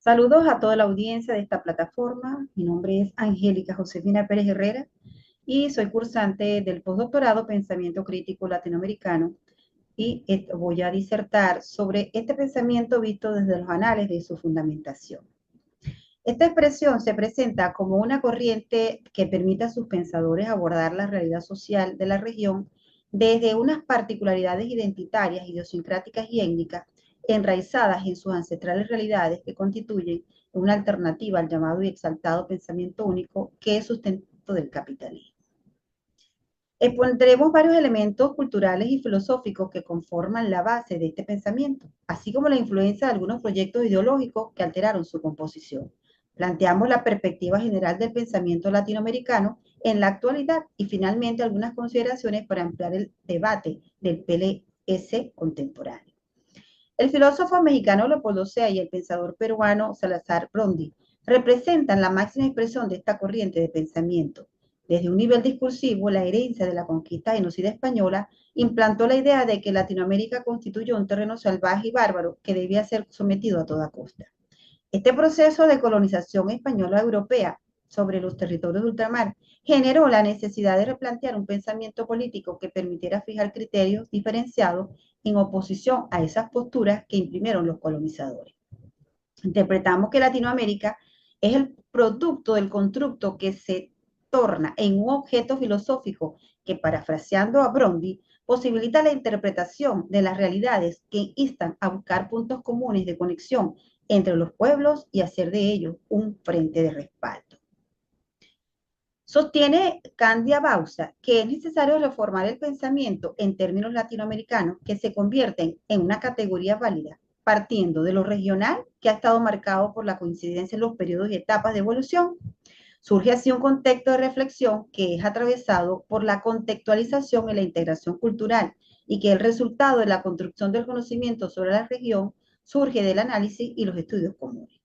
Saludos a toda la audiencia de esta plataforma. Mi nombre es Angélica Josefina Pérez Herrera y soy cursante del postdoctorado Pensamiento Crítico Latinoamericano y voy a disertar sobre este pensamiento visto desde los anales de su fundamentación. Esta expresión se presenta como una corriente que permite a sus pensadores abordar la realidad social de la región desde unas particularidades identitarias, idiosincráticas y étnicas enraizadas en sus ancestrales realidades que constituyen una alternativa al llamado y exaltado pensamiento único que es sustento del capitalismo. Expondremos varios elementos culturales y filosóficos que conforman la base de este pensamiento, así como la influencia de algunos proyectos ideológicos que alteraron su composición. Planteamos la perspectiva general del pensamiento latinoamericano en la actualidad y finalmente algunas consideraciones para ampliar el debate del PLS contemporáneo. El filósofo mexicano Leopoldo Sea y el pensador peruano Salazar Brondi representan la máxima expresión de esta corriente de pensamiento. Desde un nivel discursivo, la herencia de la conquista genocida española implantó la idea de que Latinoamérica constituyó un terreno salvaje y bárbaro que debía ser sometido a toda costa. Este proceso de colonización española europea sobre los territorios de ultramar generó la necesidad de replantear un pensamiento político que permitiera fijar criterios diferenciados en oposición a esas posturas que imprimieron los colonizadores. Interpretamos que Latinoamérica es el producto del constructo que se torna en un objeto filosófico que, parafraseando a Brondi, posibilita la interpretación de las realidades que instan a buscar puntos comunes de conexión entre los pueblos y hacer de ellos un frente de respaldo. Sostiene Candia Bausa que es necesario reformar el pensamiento en términos latinoamericanos que se convierten en una categoría válida, partiendo de lo regional, que ha estado marcado por la coincidencia en los periodos y etapas de evolución. Surge así un contexto de reflexión que es atravesado por la contextualización y la integración cultural y que el resultado de la construcción del conocimiento sobre la región surge del análisis y los estudios comunes.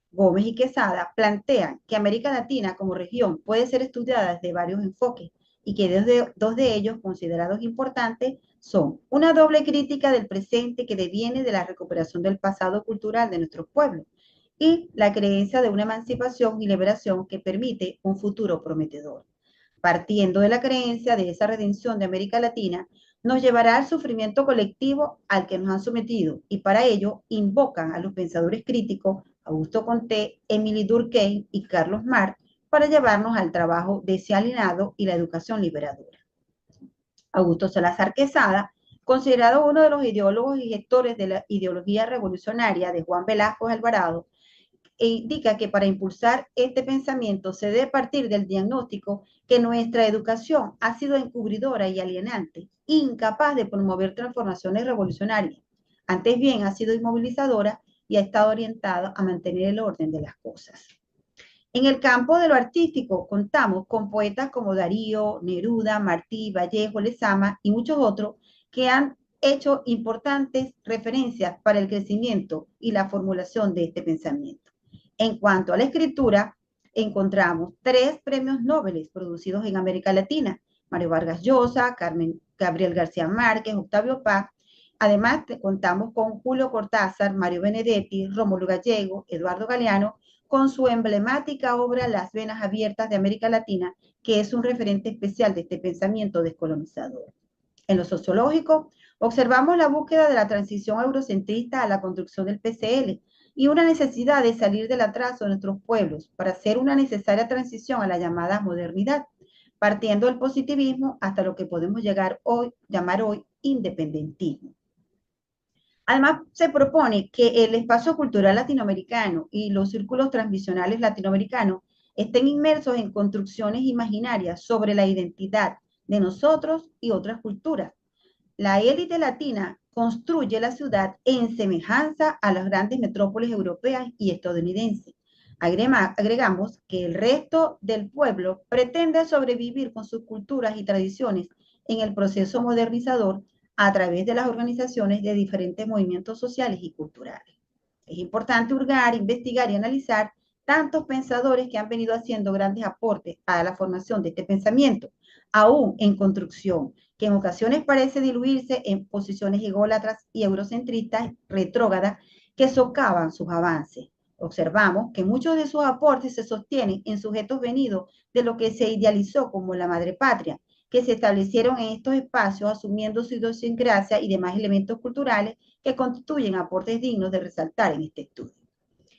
Gómez y Quesada plantean que América Latina como región puede ser estudiada desde varios enfoques y que dos de ellos considerados importantes son una doble crítica del presente que deviene de la recuperación del pasado cultural de nuestros pueblos y la creencia de una emancipación y liberación que permite un futuro prometedor. Partiendo de la creencia de esa redención de América Latina, nos llevará al sufrimiento colectivo al que nos han sometido y para ello invocan a los pensadores críticos Augusto Comte, Emily Durkheim y Carlos Marx para llevarnos al trabajo desalinado y la educación liberadora. Augusto Salazar Quesada, considerado uno de los ideólogos y gestores de la ideología revolucionaria de Juan Velasco Alvarado, indica que para impulsar este pensamiento se debe partir del diagnóstico que nuestra educación ha sido encubridora y alienante, incapaz de promover transformaciones revolucionarias. Antes bien, ha sido inmovilizadora y ha estado orientada a mantener el orden de las cosas. En el campo de lo artístico contamos con poetas como Darío, Neruda, Martí, Vallejo, Lezama y muchos otros que han hecho importantes referencias para el crecimiento y la formulación de este pensamiento. En cuanto a la escritura, encontramos 3 premios Nobel producidos en América Latina: Mario Vargas Llosa, Gabriel García Márquez, Octavio Paz. Además, contamos con Julio Cortázar, Mario Benedetti, Rómulo Gallego, Eduardo Galeano, con su emblemática obra Las venas abiertas de América Latina, que es un referente especial de este pensamiento descolonizador. En lo sociológico, observamos la búsqueda de la transición eurocentrista a la construcción del PCL y una necesidad de salir del atraso de nuestros pueblos para hacer una necesaria transición a la llamada modernidad, partiendo del positivismo hasta lo que podemos llamar hoy independentismo. Además, se propone que el espacio cultural latinoamericano y los círculos transmisionales latinoamericanos estén inmersos en construcciones imaginarias sobre la identidad de nosotros y otras culturas. La élite latina construye la ciudad en semejanza a las grandes metrópolis europeas y estadounidenses. Agregamos que el resto del pueblo pretende sobrevivir con sus culturas y tradiciones en el proceso modernizador a través de las organizaciones de diferentes movimientos sociales y culturales. Es importante hurgar, investigar y analizar tantos pensadores que han venido haciendo grandes aportes a la formación de este pensamiento, aún en construcción, que en ocasiones parece diluirse en posiciones ególatras y eurocentristas retrógradas que socavan sus avances. Observamos que muchos de sus aportes se sostienen en sujetos venidos de lo que se idealizó como la madre patria, que se establecieron en estos espacios asumiendo su idiosincrasia y demás elementos culturales que constituyen aportes dignos de resaltar en este estudio.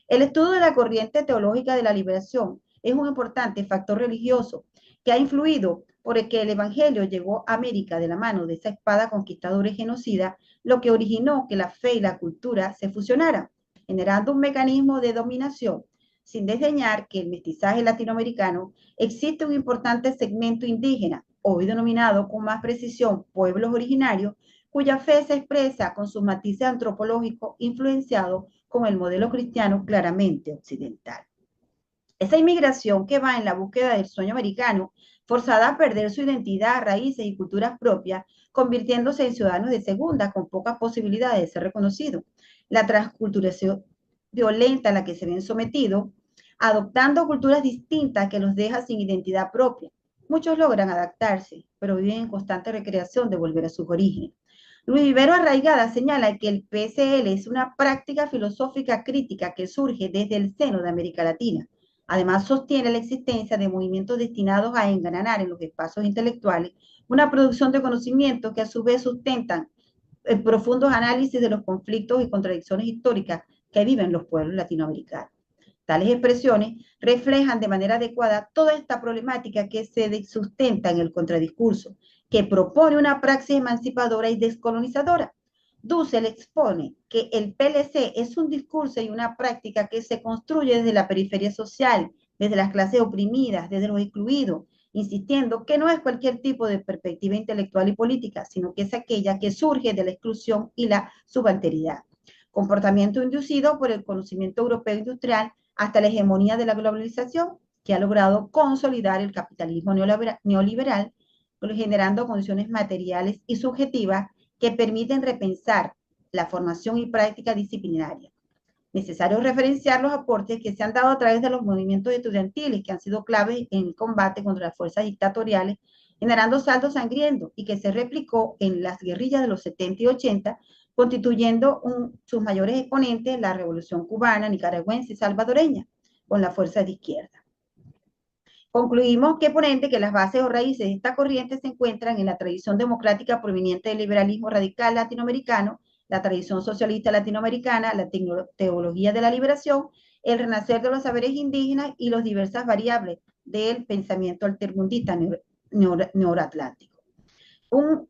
El estudio de la corriente teológica de la liberación es un importante factor religioso que ha influido por el que el Evangelio llegó a América de la mano de esa espada conquistadora y genocida, lo que originó que la fe y la cultura se fusionaran, generando un mecanismo de dominación, sin desdeñar que el mestizaje latinoamericano existe un importante segmento indígena, hoy denominado con más precisión pueblos originarios, cuya fe se expresa con sus matices antropológicos influenciados con el modelo cristiano claramente occidental. Esa inmigración que va en la búsqueda del sueño americano, forzada a perder su identidad, raíces y culturas propias, convirtiéndose en ciudadanos de segunda con pocas posibilidades de ser reconocidos. La transculturación violenta a la que se ven sometidos, adoptando culturas distintas que los deja sin identidad propia. Muchos logran adaptarse, pero viven en constante recreación de volver a sus orígenes. Luis Vivero Arraigada señala que el PSL es una práctica filosófica crítica que surge desde el seno de América Latina. Además, sostiene la existencia de movimientos destinados a engranar en los espacios intelectuales una producción de conocimientos que a su vez sustentan profundos análisis de los conflictos y contradicciones históricas que viven los pueblos latinoamericanos. Tales expresiones reflejan de manera adecuada toda esta problemática que se sustenta en el contradiscurso, que propone una praxis emancipadora y descolonizadora. Dussel expone que el PLC es un discurso y una práctica que se construye desde la periferia social, desde las clases oprimidas, desde los excluidos, insistiendo que no es cualquier tipo de perspectiva intelectual y política, sino que es aquella que surge de la exclusión y la subalteridad. Comportamiento inducido por el conocimiento europeo industrial hasta la hegemonía de la globalización, que ha logrado consolidar el capitalismo neoliberal, generando condiciones materiales y subjetivas que permiten repensar la formación y práctica disciplinaria. Necesario referenciar los aportes que se han dado a través de los movimientos estudiantiles que han sido claves en el combate contra las fuerzas dictatoriales, generando saldos sangrientos y que se replicó en las guerrillas de los 70 y 80, constituyendo sus mayores exponentes la revolución cubana, nicaragüense y salvadoreña, con la fuerza de izquierda. Concluimos que ponente que las bases o raíces de esta corriente se encuentran en la tradición democrática proveniente del liberalismo radical latinoamericano, la tradición socialista latinoamericana, la teología de la liberación, el renacer de los saberes indígenas y las diversas variables del pensamiento altermundista neuroatlántico. Un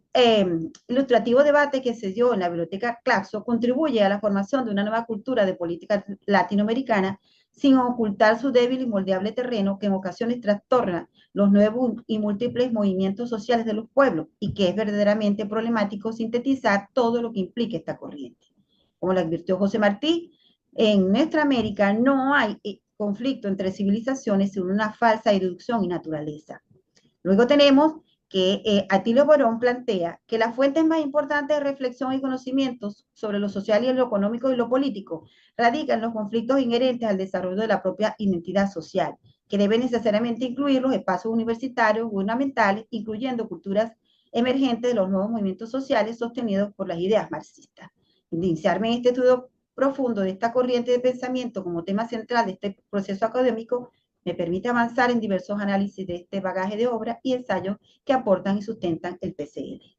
ilustrativo debate que se dio en la Biblioteca Claxo contribuye a la formación de una nueva cultura de política latinoamericana sin ocultar su débil y moldeable terreno que en ocasiones trastorna los nuevos y múltiples movimientos sociales de los pueblos y que es verdaderamente problemático sintetizar todo lo que implica esta corriente. Como lo advirtió José Martí, en nuestra América no hay conflicto entre civilizaciones sino una falsa irreducción y naturaleza. Luego tenemos que Atilio Borón plantea que las fuentes más importantes de reflexión y conocimientos sobre lo social y lo económico y lo político radican en los conflictos inherentes al desarrollo de la propia identidad social, que debe necesariamente incluir los espacios universitarios, gubernamentales, incluyendo culturas emergentes de los nuevos movimientos sociales sostenidos por las ideas marxistas. Iniciarme en este estudio profundo de esta corriente de pensamiento como tema central de este proceso académico me permite avanzar en diversos análisis de este bagaje de obras y ensayos que aportan y sustentan el PCL.